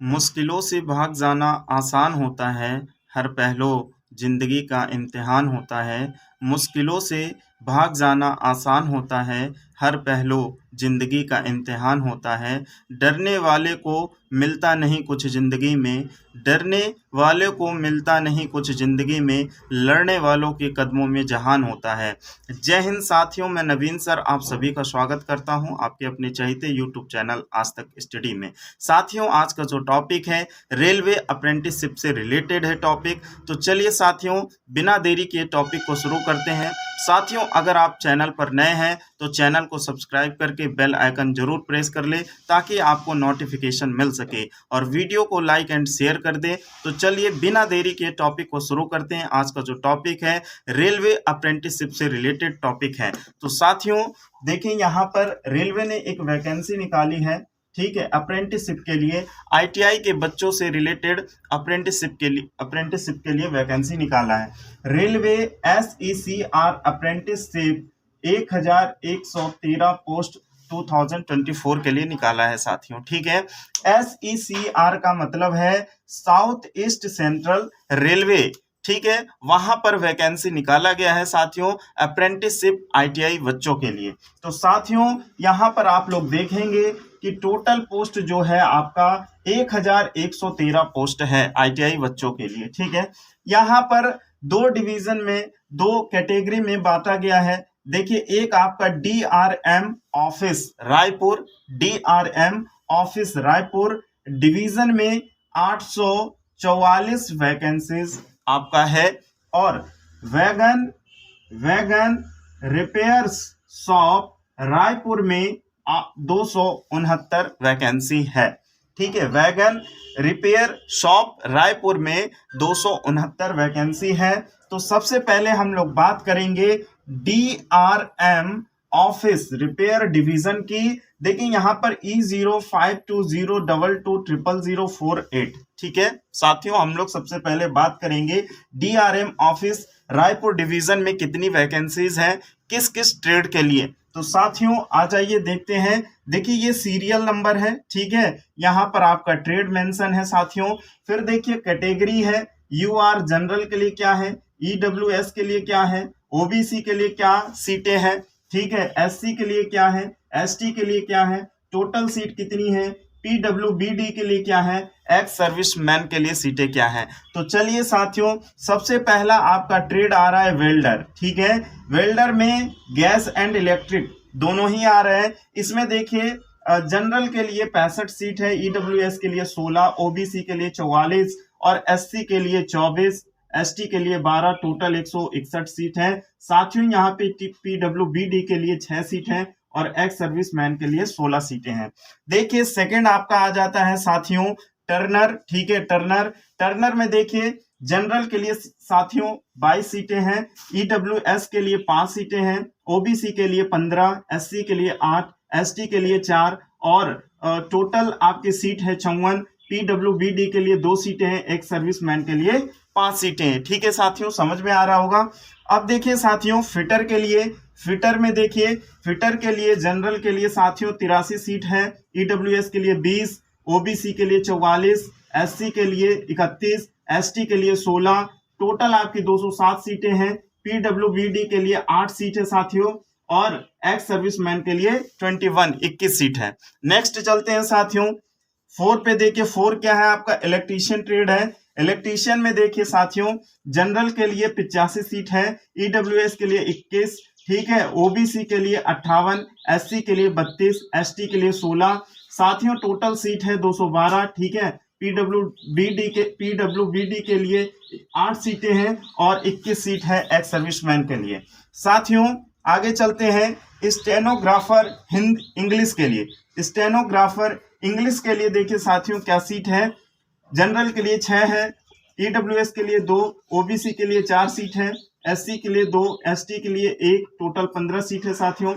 मुश्किलों से भाग जाना आसान होता है, हर पहलू जिंदगी का इम्तिहान होता है। मुश्किलों से भाग जाना आसान होता है, हर पहलू जिंदगी का इम्तिहान होता है। डरने वाले को मिलता नहीं कुछ जिंदगी में, डरने वाले को मिलता नहीं कुछ जिंदगी में, लड़ने वालों के कदमों में जहान होता है। जय हिंद साथियों, मैं नवीन सर आप सभी का स्वागत करता हूं आपके अपने चहेते यूट्यूब चैनल आज तक स्टडी में। साथियों, आज का जो टॉपिक है रेलवे अप्रेंटिसशिप से रिलेटेड है टॉपिक। तो चलिए साथियों, बिना देरी के टॉपिक को शुरू करते हैं। साथियों, अगर आप चैनल पर नए हैं तो चैनल को सब्सक्राइब करके बेल आइकन जरूर प्रेस कर ले ताकि आपको नोटिफिकेशन मिल सके, और वीडियो को लाइक एंड शेयर कर दें। तो चलिए बिना देरी के टॉपिक को शुरू करते हैं। आज का जो टॉपिक है रेलवे अप्रेंटिसशिप से रिलेटेड टॉपिक है। तो साथियों देखिए, यहाँ पर रेलवे ने एक वैकेंसी निकाली है, ठीक है, अप्रेंटिसशिप के लिए। आईटीआई के बच्चों से रिलेटेड अप्रेंटिसशिप के लिए वैकेंसी निकाला है। रेलवे SECR अप्रेंटिसशिप 1113 पोस्ट 2024 के लिए निकाला है साथियों, ठीक है। SECR का मतलब है साउथ ईस्ट सेंट्रल रेलवे, ठीक है, वहां पर वैकेंसी निकाला गया है साथियों अप्रेंटिसशिप आईटीआई बच्चों के लिए। तो साथियों यहां पर आप लोग देखेंगे कि टोटल पोस्ट जो है आपका 1113 पोस्ट है आईटीआई बच्चों के लिए, ठीक है। यहां पर दो डिवीजन में, दो कैटेगरी में बांटा गया है। देखिए, एक आपका DRM office Raipur, DRM office Raipur division में 844 वैकेंसीज आपका है, और wagon wagon repairs shop Raipur में 269 वैकेंसी है, ठीक है। वैगन रिपेयर शॉप रायपुर में 269 वैकेंसी है। तो सबसे पहले हम लोग बात करेंगे DRM ऑफिस रिपेयर डिवीजन की। देखिए यहाँ पर E052022000048, ठीक है साथियों। हम लोग सबसे पहले बात करेंगे DRM ऑफिस रायपुर डिवीजन में कितनी वैकेंसीज हैं, किस किस ट्रेड के लिए। तो साथियों आ जाइए देखते हैं। देखिए ये सीरियल नंबर है, ठीक है, यहाँ पर आपका ट्रेड मेंशन है साथियों। फिर देखिए कैटेगरी है, UR जनरल के लिए क्या है, EWS के लिए क्या है, OBC के लिए क्या सीटें हैं, ठीक है, SC के लिए क्या है, ST के लिए क्या है, टोटल सीट कितनी है, PWBD के लिए क्या है, एक्स सर्विसमैन के लिए सीटें क्या है। तो चलिए साथियों, सबसे पहला आपका ट्रेड आ रहा है वेल्डर, ठीक है। वेल्डर में गैस एंड इलेक्ट्रिक दोनों ही आ रहे हैं। इसमें देखिए जनरल के लिए 65 सीट है, EWS के लिए 16, OBC के लिए 44 और SC के लिए 24, ST के लिए 12, टोटल 161 सीट है साथियों। यहाँ पे PWBD के लिए 6 सीट है और एक्स सर्विसमैन के लिए 16 सीटें हैं। देखिए सेकंड आपका आ जाता है साथियों टर्नर, ठीक है। टर्नर में देखिए जनरल के लिए साथियों 22 सीटें हैं, EWS के लिए 5 सीटें हैं, OBC के लिए 15, SC के लिए 8, ST के लिए 4 और टोटल आपकी सीट है 54। PWBD के लिए 2 सीटें हैं, एक सर्विसमैन के लिए 5 सीटें हैं, ठीक है साथियों, समझ में आ रहा होगा। अब देखिए साथियों फिटर के लिए, फिटर में देखिए फिटर के लिए जनरल के लिए साथियों 83 सीट है, EWS के लिए 20, OBC के लिए 44, SC के लिए 31, ST के लिए 16, टोटल आपकी 207 सीटें हैं। PWBD के लिए 8 सीट है साथियों और एक्स सर्विसमैन के लिए 21 सीट है। नेक्स्ट चलते हैं साथियों 4 पे। देखिए 4 क्या है आपका इलेक्ट्रीशियन ट्रेड है। इलेक्ट्रीशियन में देखिए साथियों जनरल के लिए 85 सीट है, EWS के लिए 21, ठीक है, OBC के लिए 58, SC के लिए 32, ST के लिए 16 साथियों, टोटल सीट है 212, ठीक है। PWBD के लिए 8 सीटें हैं और 21 सीट है एक्स सर्विसमैन के लिए। साथियों आगे चलते हैं स्टेनोग्राफर इंग्लिश के लिए। स्टेनोग्राफर इंग्लिश के लिए देखिए साथियों क्या सीट है, जनरल के लिए 6 है, EWS के लिए 2, OBC के लिए 4 सीट है, SC के लिए 2, ST के लिए 1, टोटल 15 सीट है साथियों।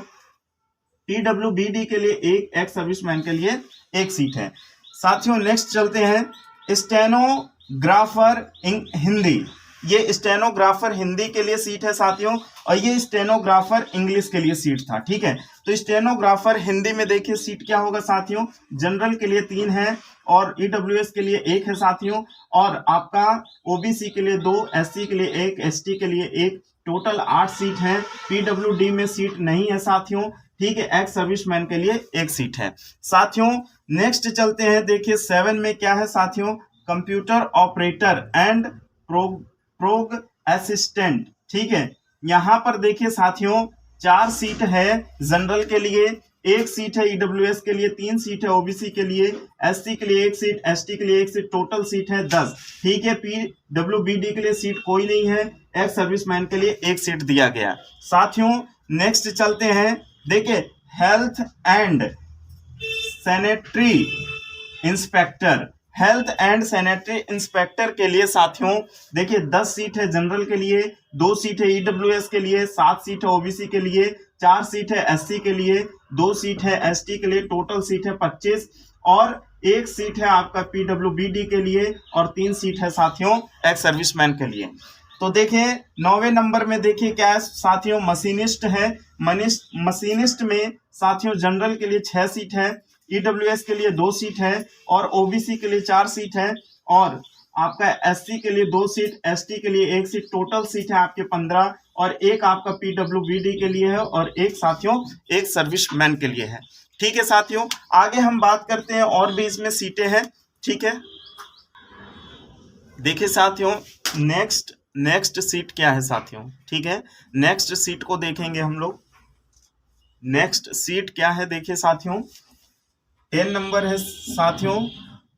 PWBD के लिए 1, एक्स सर्विसमैन के लिए 1 सीट है साथियों। नेक्स्ट चलते हैं स्टेनोग्राफर हिंदी। ये स्टेनोग्राफर हिंदी के लिए सीट है साथियों, और ये स्टेनोग्राफर इंग्लिश के लिए सीट था। ठीक है, तो स्टेनोग्राफर हिंदी में देखिए सीट क्या होगा साथियों, जनरल के लिए 3 है और ईडब्ल्यूएस के लिए 1 है साथियों, और आपका ओबीसी के लिए 2, एससी के लिए 1, एसटी के लिए 1, टोटल 8 सीट है। पीडब्ल्यूडी में सीट नहीं है साथियों। ठीक है, एक्स सर्विसमैन के लिए 1 सीट है साथियों। नेक्स्ट चलते हैं, देखिए 7 में क्या है साथियों, कंप्यूटर ऑपरेटर एंड प्रोग असिस्टेंट। ठीक है, यहां पर देखिए साथियों 4 सीट है जनरल के लिए, 1 सीट है ईडब्ल्यूएस के लिए, 3 सीट है ओबीसी के लिए, एससी के लिए 1 सीट, एसटी के लिए 1 सीट, टोटल सीट है 10। ठीक है, पीडब्ल्यूबीडी के लिए सीट कोई नहीं है, एक्स सर्विसमैन के लिए 1 सीट दिया गया साथियों। नेक्स्ट चलते हैं, देखिए health and sanitary inspector, health and sanitary inspector के लिए साथियों देखिए 10 सीट है जनरल के लिए, 2 सीट है ईडब्ल्यूएस के लिए, 7 सीट है ओबीसी के लिए, 4 सीट है एससी के लिए, 2 सीट है एसटी के लिए, टोटल सीट है 25, और 1 सीट है आपका पीडब्ल्यूबीडी के लिए, और 3 सीट है साथियों एक्स सर्विसमैन के लिए। तो देखिए 9वें नंबर में देखिए क्या है साथियों, मशीनिस्ट है। मशीनिस्ट में साथियों जनरल के लिए 6 सीट है, ईडब्ल्यूएस के लिए 2 सीट है, और ओबीसी के लिए 4 सीट है, और आपका एससी के लिए 2 सीट, एसटी के लिए 1 सीट, टोटल सीट है आपके 15, और 1 आपका पीडब्ल्यूबीडी के लिए है, और 1 साथियों एक सर्विसमैन के लिए है। ठीक है साथियों, आगे हम बात करते हैं, और भी इसमें सीटें हैं। ठीक है, देखिए साथियों नेक्स्ट सीट क्या है साथियों। ठीक है, नेक्स्ट सीट को देखेंगे हम लोग। नेक्स्ट सीट क्या है देखिए साथियों, 10 नंबर है साथियों,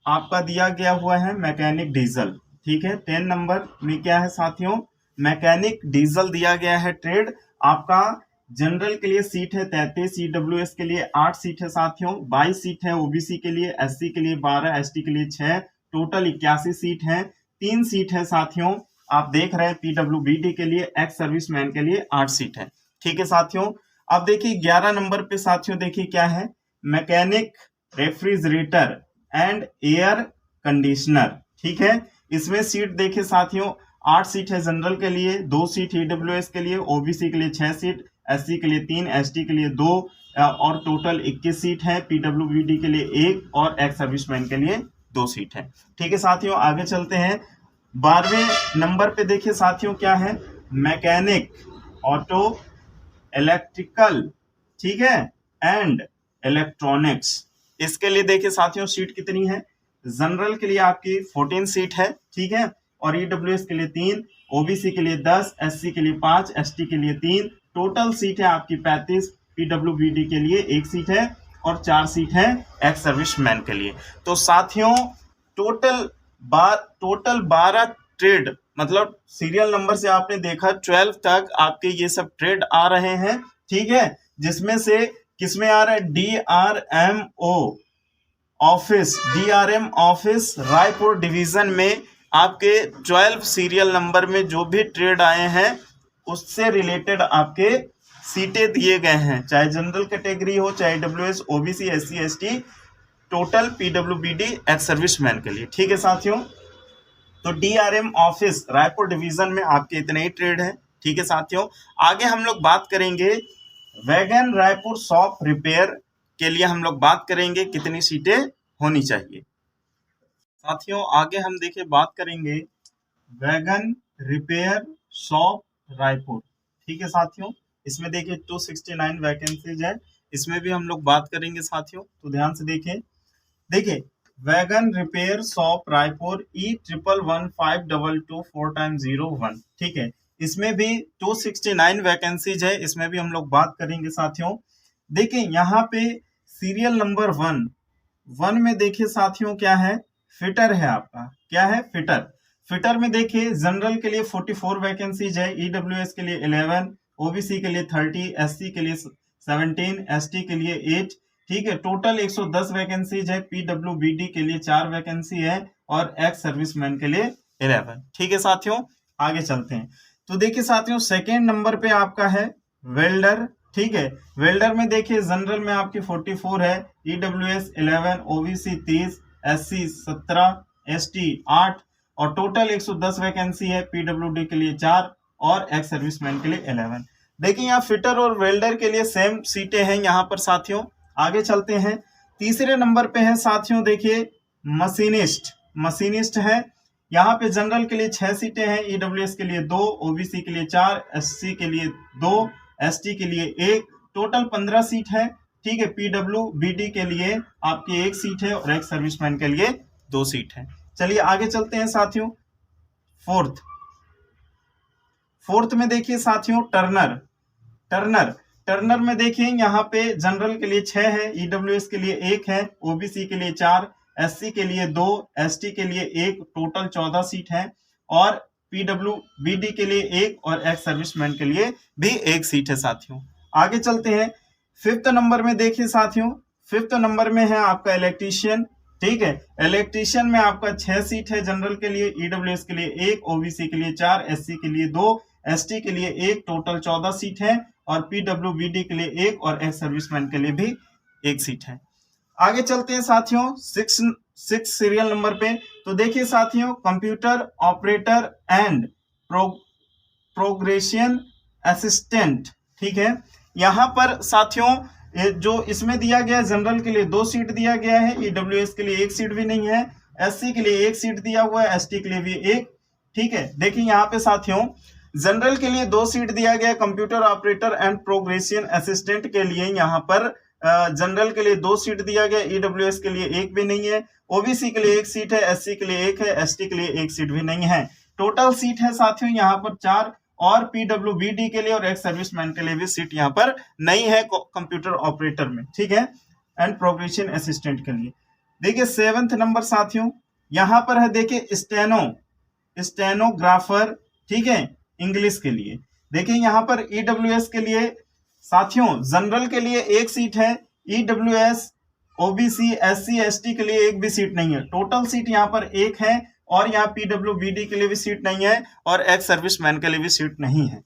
आपका दिया गया हुआ है मैकेनिक डीजल। ठीक है, 10 नंबर में क्या है साथियों, मैकेनिक डीजल दिया गया है ट्रेड। आपका जनरल के लिए सीट है 33, ईडब्ल्यूएस के लिए 8 सीट है साथियों, 22 सीट है ओबीसी के लिए, एससी के लिए 12, एसटी के लिए 6, टोटल 81 सीट है। 3 सीट है साथियों, आप देख रहे हैं पीडब्ल्यूबीडी के लिए, एक्स सर्विसमैन के लिए 8 सीट है। ठीक है साथियों, अब देखिए 11 नंबर पे साथियों देखिए क्या है, mechanic refrigerator and air conditioner. ठीक है, इसमें सीट देखिए साथियों 8 सीट है जनरल के लिए, 2 सीट ईडब्ल्यूएस के लिए, ओबीसी के लिए 6 सीट, एससी के लिए 3, एसटी के लिए 2, और टोटल 21 सीट है। पीडब्ल्यूबीडी के लिए 1 और एक्स सर्विसमैन के लिए 2 सीट है। ठीक है साथियों, आगे चलते हैं। 12वें नंबर पे देखिए साथियों क्या है, मैकेनिक ऑटो इलेक्ट्रिकल, ठीक है, एंड इलेक्ट्रॉनिक्स। इसके लिए देखिए साथियों सीट कितनी है, जनरल के लिए आपकी 14 सीट है। ठीक है, और ईडब्ल्यूएस के लिए 3, ओबीसी के लिए 10, एससी के लिए 5, एसटी के लिए 3, टोटल सीट है आपकी 35, पीडब्ल्यूबीडी के लिए 1 सीट है, और 4 सीट है एक्स सर्विसमैन के लिए। तो साथियों टोटल 12 ट्रेड, मतलब सीरियल नंबर से आपने देखा 12 तक आपके ये सब ट्रेड आ रहे हैं। ठीक है, जिसमें से किसमें आ रहा है, डीआरएम ऑफिस रायपुर डिवीजन में आपके 12 सीरियल नंबर में जो भी ट्रेड आए हैं उससे रिलेटेड आपके सीटें दिए गए हैं, चाहे जनरल कैटेगरी हो, चाहे WS, OBC, SC, ST, total PWBD ex serviceman के लिए। ठीक है साथियों, तो डीआरएम ऑफिस रायपुर डिवीजन में आपके इतने ही ट्रेड है। ठीक है साथियों, आगे हम लोग बात करेंगे वैगन रायपुर शॉप रिपेयर के लिए, हम लोग बात करेंगे कितनी सीटें होनी चाहिए। साथियों आगे हम देखिए बात करेंगे वैगन रिपेयर शॉप रायपुर। ठीक है साथियों, इसमें देखिए 269 वैकेंसीज है, इसमें भी हम लोग बात करेंगे साथियों, तो ध्यान से देखें। देखिए wagon repair shop Raipur E111522 ठीक है, इसमें भी 269 वैकेंसीज है, इसमें भी हम लोग बात करेंगे साथियों। देखिए यहाँ पे सीरियल नंबर 1 में देखिए साथियों क्या है, फिटर है आपका, क्या है, फिटर में देखिए जनरल के लिए 44 वैकेंसीज है, ईडब्ल्यूएस के लिए 11, ओबीसी के लिए 30, एससी के लिए 17, एसटी के लिए 8। ठीक है, टोटल 110 वैकेंसीज है, पीडब्ल्यूबीडी के लिए 4 वैकेंसी है, और एक्स सर्विसमैन के लिए 11। ठीक है साथियों, आगे चलते हैं। तो देखिए साथियों सेकेंड नंबर पे आपका है वेल्डर। ठीक है, वेल्डर में देखिए जनरल में आपकी 44 है, ईडब्ल्यूएस 11, ओबीसी 30, एससी 17, एसटी 8, और टोटल 110 वैकेंसी है। पीडब्ल्यूडी के लिए 4 और एक्स सर्विसमैन के लिए 11। देखिए यहाँ फिटर और वेल्डर के लिए सेम सीटें हैं यहाँ पर साथियों। आगे चलते हैं, तीसरे नंबर पे है साथियों, देखिए मशीनिस्ट है। यहाँ पे जनरल के लिए 6 सीटें हैं, ईडब्ल्यूएस के लिए 2, ओबीसी के लिए 4, एससी के लिए 2, एसटी के लिए 1, टोटल 15 सीट है। ठीक है, पीडब्ल्यूबीडी के लिए आपकी 1 सीट है और एक्स सर्विसमैन के लिए 2 सीट है। चलिए आगे चलते हैं साथियों, फोर्थ में देखिए साथियों टर्नर में देखिए यहाँ पे जनरल के लिए 6 है, ईडब्ल्यूएस के लिए 1 है, ओबीसी के लिए 4, एससी के लिए 2, एसटी के लिए 1, टोटल 14 सीट है और पीडब्ल्यूबीडी के लिए 1 और एक्स सर्विसमैन के लिए भी 1 सीट है साथियों। आगे चलते हैं, 5th नंबर में देखिए साथियों, 5th नंबर में है आपका इलेक्ट्रीशियन। ठीक है, इलेक्ट्रीशियन में आपका 6 सीट है, जनरल के लिए, ईडब्ल्यूएस के लिए 1, ओबीसी के लिए 4, एससी के लिए 2, एसटी के लिए 1, टोटल 14 सीट है और पीडब्ल्यूबीडी के लिए 1 और एक्स सर्विसमैन के लिए भी 1 सीट है। आगे चलते हैं साथियों 6 सीरियल नंबर पे। तो देखिए साथियों, computer operator and progression assistant. ठीक है, यहाँ पर साथियों जो इसमें दिया गया है, जनरल के लिए 2 सीट दिया गया है, ईडब्ल्यूएस के लिए 1 सीट भी नहीं है, एससी के लिए 1 सीट दिया हुआ है, एसटी के लिए भी 1। ठीक है, देखिए यहाँ पे साथियों जनरल के लिए 2 सीट दिया गया, computer operator and progression assistant के लिए यहाँ पर जनरल के लिए 2 सीट दिया गया, ईडब्ल्यूएस के लिए 1 भी नहीं है, ओबीसी के लिए 1 सीट है, एससी के लिए 1 है, एसटी के लिए 1 सीट भी नहीं है। टोटल सीट है साथियों यहाँ पर 4 और पीडब्ल्यूबीडी के लिए और एक्स सर्विसमैन के लिए भी सीट यहाँ पर नहीं है कंप्यूटर ऑपरेटर में। ठीक है, एंड प्रोग्रेशन असिस्टेंट के लिए। देखिए 7th नंबर साथियों, यहाँ पर है देखिए स्टेनोग्राफर। ठीक है, इंग्लिश के लिए। देखिए यहाँ पर ईडब्ल्यूएस के लिए साथियों जनरल के लिए 1 सीट है, ईडब्ल्यूएस, ओबीसी, एससी, एसटी के लिए 1 भी सीट नहीं है। टोटल सीट यहाँ पर 1 है और यहाँ पीडब्ल्यूबीडी के लिए भी सीट नहीं है और एक्स सर्विसमैन के लिए भी सीट नहीं है।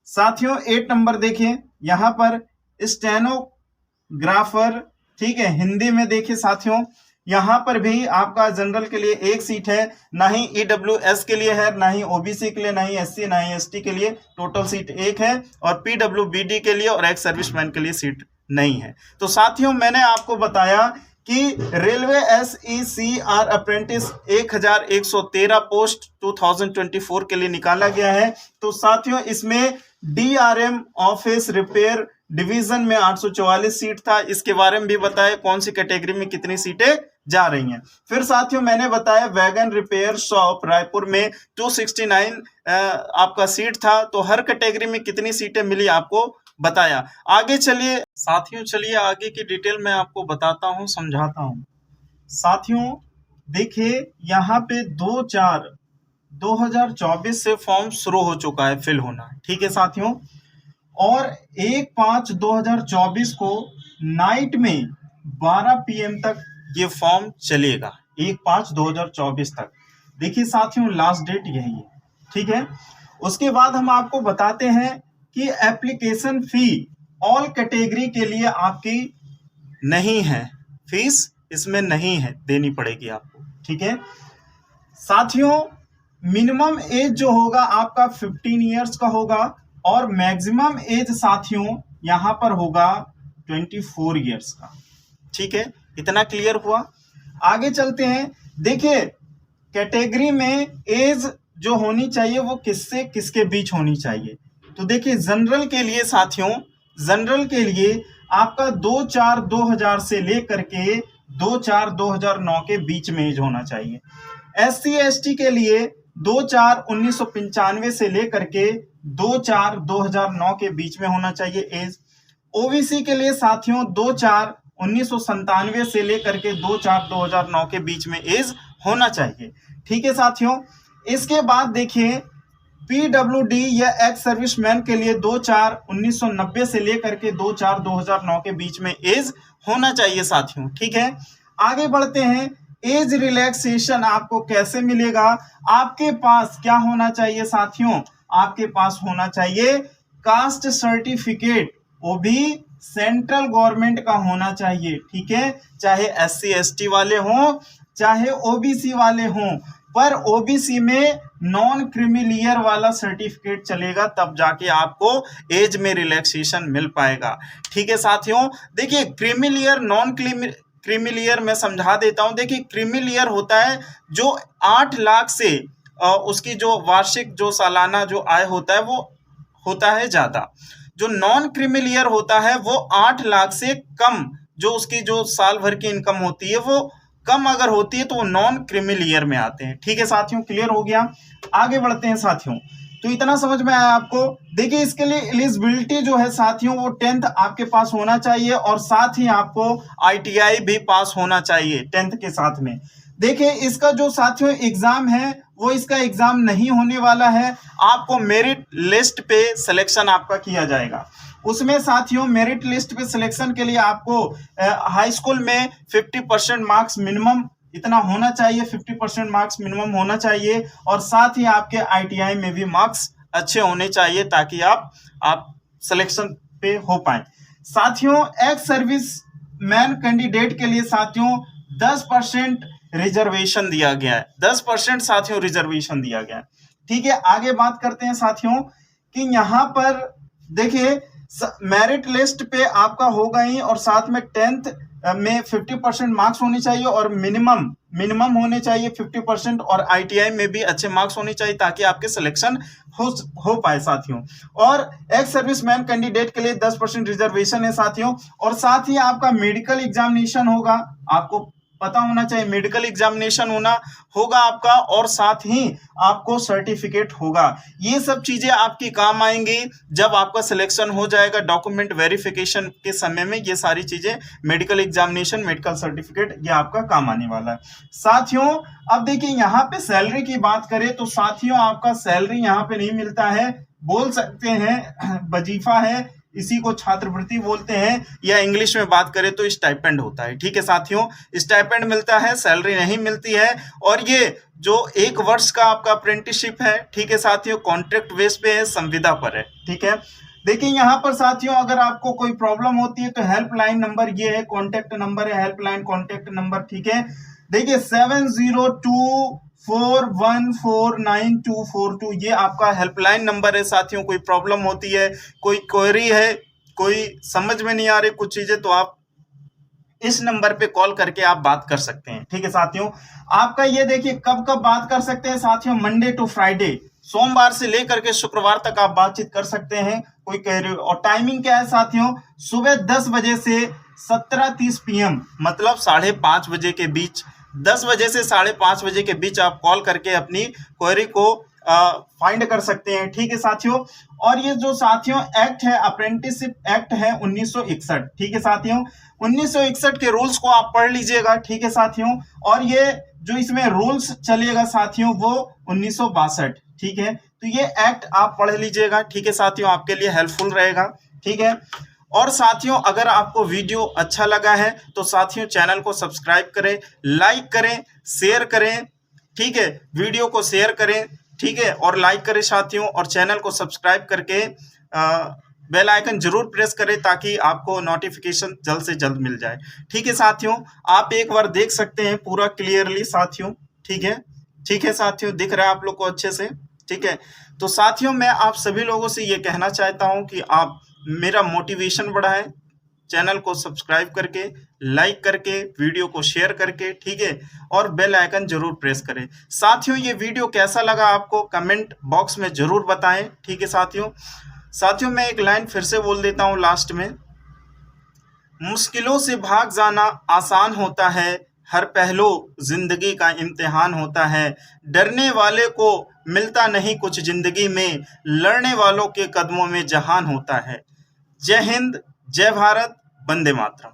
साथियों 8 नंबर देखिए, यहाँ पर स्टेनोग्राफर। ठीक है, हिंदी में देखिए साथियों, यहाँ पर भी आपका जनरल के लिए 1 सीट है, ना ही ईडब्ल्यूएस के लिए है, ना ही ओबीसी के लिए, ना ही एससी, ना ही एसटी के लिए। टोटल सीट 1 है और पीडब्ल्यूबीडी के लिए और एक्स सर्विसमैन के लिए सीट नहीं है। तो साथियों मैंने आपको बताया कि रेलवे SECR अप्रेंटिस 1113 पोस्ट 2024 के लिए निकाला गया है। तो साथियों इसमें DRM ऑफिस रिपेयर डिवीजन में 844 सीट था। इसके बारे में भी बताया कौन सी कैटेगरी में कितनी सीटें जा रही हैं। फिर साथियों मैंने बताया वैगन रिपेयर शॉप रायपुर में 269 आपका सीट था। तो हर कैटेगरी में कितनी सीटें मिली आपको बताया। आगे चलिए साथियों, चलिए आगे की डिटेल मैं आपको बताता हूं, समझाता हूं। साथियों देखिए यहाँ पे 2/4/2024 से फॉर्म शुरू हो चुका है फिल होना। ठीक है साथियों, और 1/5/2024 को नाइट में 12 PM तक ये फॉर्म चलेगा, 1/5/2024 तक। देखिए साथियों लास्ट डेट यही है। ठीक है, उसके बाद हम आपको बताते हैं कि एप्लीकेशन फी ऑल कैटेगरी के लिए आपकी नहीं है, फीस इसमें नहीं है, देनी पड़ेगी आपको। ठीक है साथियों, मिनिमम एज जो होगा आपका 15 इयर्स का होगा और मैक्सिमम एज साथियों यहां पर होगा 24 इयर्स का। ठीक है, इतना क्लियर हुआ। आगे चलते हैं, देखिए कैटेगरी में एज जो होनी चाहिए वो किससे किसके बीच होनी चाहिए। तो देखिए जनरल के लिए साथियों, जनरल के लिए आपका 2/4/2000 से लेकर के 2/4/2009 के बीच में एज होना चाहिए। SC ST के लिए 2/4/1995 से लेकर के 2/4/2009 के बीच में होना चाहिए एज। ओबीसी के लिए साथियों 2/4/1997 से लेकर के 2/4/2009 के बीच में एज होना चाहिए। ठीक है साथियों, इसके बाद देखिए पीडब्ल्यूडी या एक्स सर्विसमैन के लिए 2/4/1990 से लेकर के 2/4/2009 के बीच में एज होना चाहिए साथियों। ठीक है, आगे बढ़ते हैं। एज रिलैक्सेशन आपको कैसे मिलेगा? आपके पास क्या होना चाहिए साथियों? आपके पास होना चाहिए कास्ट सर्टिफिकेट, वो भी सेंट्रल गवर्नमेंट का होना चाहिए। ठीक है, चाहे SC ST वाले हों, चाहे OBC वाले हों, पर ओबीसी में नॉन क्रीमी वाला सर्टिफिकेट चलेगा, तब जाके आपको एज में रिलैक्सेशन मिल पाएगा। ठीक है साथियों, देखिए creamy layer non creamy layer मैं समझा देता हूं। देखिए क्रीमी लेयर होता है जो 8 लाख से उसकी जो वार्षिक जो सालाना जो आय होता है वो होता है ज्यादा। जो नॉन क्रीमी लेयर होता है वो 8 लाख से कम जो उसकी जो साल भर की इनकम होती है वो कम अगर होती है तो वो नॉन क्रीमी लेयर में आते हैं। ठीक है साथियों, क्लियर हो गया। आगे बढ़ते हैं साथियों, तो इतना समझ में आया आपको। देखिए इसके लिए एलिजिबिलिटी जो है साथियों वो 10th आपके पास होना चाहिए और साथ ही आपको ITI भी पास होना चाहिए 10th के साथ में। देखिए इसका जो साथियों एग्जाम है वो इसका एग्जाम नहीं होने वाला है, आपको मेरिट लिस्ट पे सिलेक्शन आपका किया जाएगा। उसमें साथियों मेरिट लिस्ट पे सिलेक्शन के लिए आपको हाई स्कूल में 50% मार्क्स मिनिमम इतना होना चाहिए, 50% मार्क्स मिनिमम होना चाहिए और साथ ही आपके ITI में भी मार्क्स अच्छे होने चाहिए ताकि आप सिलेक्शन पे हो पाए। साथियों एक्स सर्विस मैन कैंडिडेट के लिए साथियों 10% रिजर्वेशन दिया गया है, 10% साथियों रिजर्वेशन दिया गया है। ठीक है, आगे बात करते हैं साथियों कि यहाँ पर देखिए मेरिट लिस्ट पे आपका होगा ही और साथ में 10th में 50% मार्क्स होने चाहिए और मिनिमम होने चाहिए 50% और ITI में भी अच्छे मार्क्स होने चाहिए ताकि आपके सिलेक्शन हो पाए साथियों। और एक्स सर्विसमैन कैंडिडेट के लिए 10% रिजर्वेशन है साथियों। और साथ ही आपका मेडिकल एग्जामिनेशन होगा, आपको पता होना चाहिए मेडिकल एग्जामिनेशन होगा आपका और साथ ही आपको सर्टिफिकेट होगा। ये सब चीजें आपकी काम आएंगी जब आपका सिलेक्शन हो जाएगा। डॉक्यूमेंट वेरिफिकेशन के समय में ये सारी चीजें मेडिकल एग्जामिनेशन, मेडिकल सर्टिफिकेट ये आपका काम आने वाला है साथियों। अब देखिए यहाँ पे सैलरी की बात करें तो साथियों आपका सैलरी यहाँ पे नहीं मिलता है, बोल सकते हैं वजीफा है, इसी को छात्रवृत्ति बोलते हैं या इंग्लिश में बात करें तो स्टाइपेंड होता है। ठीक है साथियों, स्टाइपेंड मिलता है, सैलरी नहीं मिलती है। और ये जो 1 वर्ष का आपका अप्रेंटिसशिप है, ठीक है साथियों, कॉन्ट्रैक्ट बेस पे है, संविदा पर है। ठीक है, देखिए यहाँ पर साथियों अगर आपको कोई प्रॉब्लम होती है तो हेल्पलाइन नंबर ये है, कॉन्टेक्ट नंबर है, हेल्पलाइन कॉन्टेक्ट नंबर। ठीक है, देखिए 7024149242 ये आपका हेल्पलाइन नंबर है साथियों। कोई प्रॉब्लम होती है, कोई क्वेरी है, कोई समझ में नहीं आ रही कुछ चीजें, तो आप इस नंबर पे कॉल करके आप बात कर सकते हैं। ठीक है साथियों, आपका ये देखिए कब बात कर सकते हैं साथियों, मंडे टू फ्राइडे, सोमवार से लेकर के शुक्रवार तक आप बातचीत कर सकते हैं। कोई कह रहे हो, और टाइमिंग क्या है साथियों, सुबह 10 बजे से 17:30 PM मतलब 5:30 बजे के बीच, 10 बजे से 5:30 बजे के बीच आप कॉल करके अपनी क्वेरी को फाइंड कर सकते हैं। ठीक है साथियों, और ये जो साथियों एक्ट है, अप्रेंटिसशिप एक्ट है 1961। ठीक है साथियों, 1961 के रूल्स को आप पढ़ लीजिएगा। ठीक है साथियों, और ये जो इसमें रूल्स चलेगा साथियों वो 1962। ठीक है, तो ये एक्ट आप पढ़ लीजिएगा। ठीक है साथियों, आपके लिए हेल्पफुल रहेगा। ठीक है, और साथियों अगर आपको वीडियो अच्छा लगा है तो साथियों चैनल को सब्सक्राइब करें, लाइक करें, शेयर करें। ठीक है, वीडियो को शेयर करें, ठीक है, और लाइक करें साथियों, और चैनल को सब्सक्राइब करके बेल आइकन जरूर प्रेस करें ताकि आपको नोटिफिकेशन जल्द से जल्द मिल जाए। ठीक है साथियों, आप एक बार देख सकते हैं पूरा क्लियरली साथियों। ठीक है साथियों, दिख रहा है आप लोग को अच्छे से। ठीक है, तो साथियों मैं आप सभी लोगों से ये कहना चाहता हूं कि आप मेरा मोटिवेशन बढ़ाएं, चैनल को सब्सक्राइब करके, लाइक करके, वीडियो को शेयर करके। ठीक है, और बेल आइकन जरूर प्रेस करें। साथियों ये वीडियो कैसा लगा आपको कमेंट बॉक्स में जरूर बताएं। ठीक है साथियों मैं एक लाइन फिर से बोल देता हूं लास्ट में, मुश्किलों से भाग जाना आसान होता है, हर पहलू जिंदगी का इम्तिहान होता है, डरने वाले को मिलता नहीं कुछ जिंदगी में, लड़ने वालों के कदमों में जहान होता है। जय हिंद, जय भारत, वंदे मातरम।